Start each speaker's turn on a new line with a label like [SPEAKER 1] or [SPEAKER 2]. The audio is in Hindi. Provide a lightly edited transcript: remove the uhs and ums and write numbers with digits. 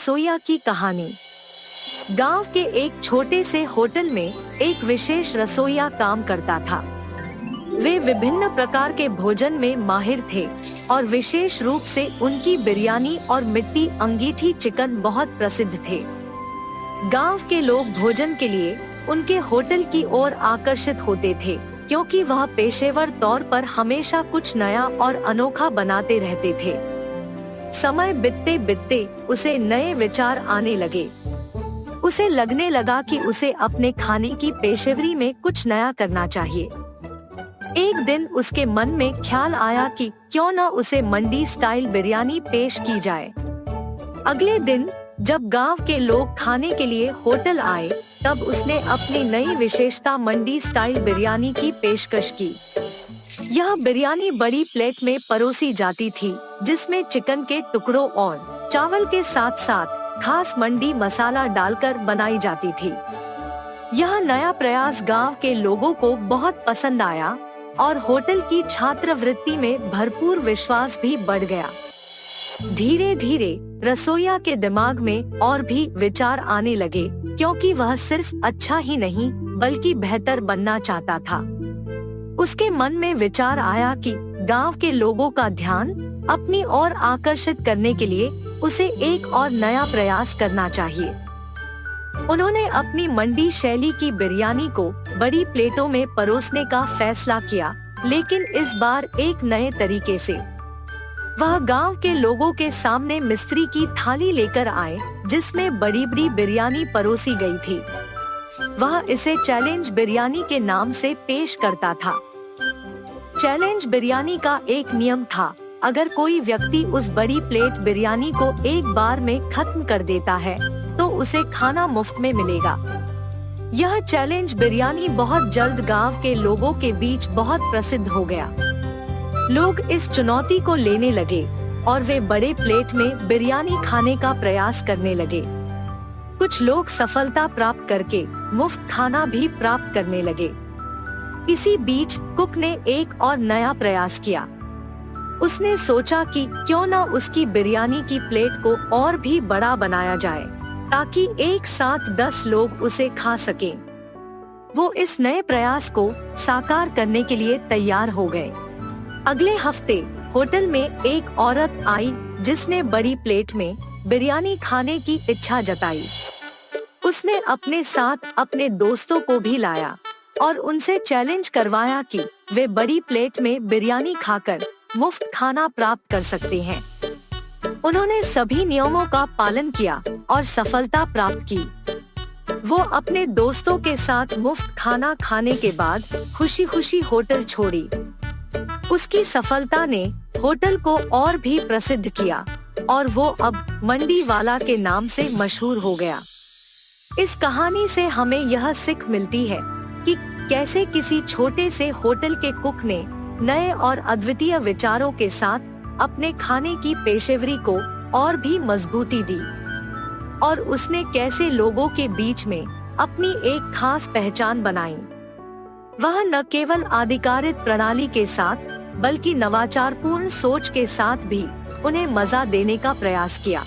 [SPEAKER 1] रसोइया की कहानी। गांव के एक छोटे से होटल में एक विशेष रसोइया काम करता था। वे विभिन्न प्रकार के भोजन में माहिर थे और विशेष रूप से उनकी बिरयानी और मिट्टी अंगीठी चिकन बहुत प्रसिद्ध थे। गांव के लोग भोजन के लिए उनके होटल की ओर आकर्षित होते थे, क्योंकि वह पेशेवर तौर पर हमेशा कुछ नया और अनोखा बनाते रहते थे। समय बीतते बीतते उसे नए विचार आने लगे। उसे लगने लगा कि उसे अपने खाने की पेशेवरी में कुछ नया करना चाहिए। एक दिन उसके मन में ख्याल आया कि क्यों न उसे मंडी स्टाइल बिरयानी पेश की जाए। अगले दिन जब गांव के लोग खाने के लिए होटल आए, तब उसने अपनी नई विशेषता मंडी स्टाइल बिरयानी की पेशकश की। यह बिरयानी बड़ी प्लेट में परोसी जाती थी, जिसमें चिकन के टुकड़ों और चावल के साथ साथ खास मंडी मसाला डालकर बनाई जाती थी। यह नया प्रयास गांव के लोगों को बहुत पसंद आया और होटल की छात्रवृत्ति में भरपूर विश्वास भी बढ़ गया। धीरे धीरे रसोइया के दिमाग में और भी विचार आने लगे, क्योंकि वह सिर्फ अच्छा ही नहीं बल्कि बेहतर बनना चाहता था। उसके मन में विचार आया कि गांव के लोगों का ध्यान अपनी ओर आकर्षित करने के लिए उसे एक और नया प्रयास करना चाहिए। उन्होंने अपनी मंडी शैली की बिरयानी को बड़ी प्लेटों में परोसने का फैसला किया, लेकिन इस बार एक नए तरीके से। वह गांव के लोगों के सामने मिस्त्री की थाली लेकर आए, जिसमें बड़ी बड़ी बिरयानी परोसी गई थी। वह इसे चैलेंज बिरयानी के नाम से पेश करता था। चैलेंज बिरयानी का एक नियम था, अगर कोई व्यक्ति उस बड़ी प्लेट बिरयानी को एक बार में खत्म कर देता है तो उसे खाना मुफ्त में मिलेगा। यह चैलेंज बिरयानी बहुत जल्द गांव के लोगों के बीच बहुत प्रसिद्ध हो गया। लोग इस चुनौती को लेने लगे और वे बड़े प्लेट में बिरयानी खाने का प्रयास करने लगे। कुछ लोग सफलता प्राप्त करके मुफ्त खाना भी प्राप्त करने लगे। इसी बीच कुक ने एक और नया प्रयास किया। उसने सोचा कि क्यों न उसकी बिरयानी की प्लेट को और भी बड़ा बनाया जाए, ताकि एक साथ 10 लोग उसे खा सकें। वो इस नए प्रयास को साकार करने के लिए तैयार हो गए। अगले हफ्ते होटल में एक औरत आई, जिसने बड़ी प्लेट में बिरयानी खाने की इच्छा जताई। उसने अपने साथ अपने दोस्तों को भी लाया और उनसे चैलेंज करवाया कि वे बड़ी प्लेट में बिरयानी खाकर मुफ्त खाना प्राप्त कर सकते हैं। उन्होंने सभी नियमों का पालन किया और सफलता प्राप्त की। वो अपने दोस्तों के साथ मुफ्त खाना खाने के बाद खुशी खुशी होटल छोड़ी। उसकी सफलता ने होटल को और भी प्रसिद्ध किया और वो अब मंडी वाला के नाम से मशहूर हो गया। इस कहानी से हमें यह सीख मिलती है कि कैसे किसी छोटे से होटल के कुक ने नए और अद्वितीय विचारों के साथ अपने खाने की पेशेवरी को और भी मजबूती दी, और उसने कैसे लोगों के बीच में अपनी एक खास पहचान बनाई। वह न केवल आधिकारिक प्रणाली के साथ बल्कि नवाचारपूर्ण सोच के साथ भी उन्हें मजा देने का प्रयास किया।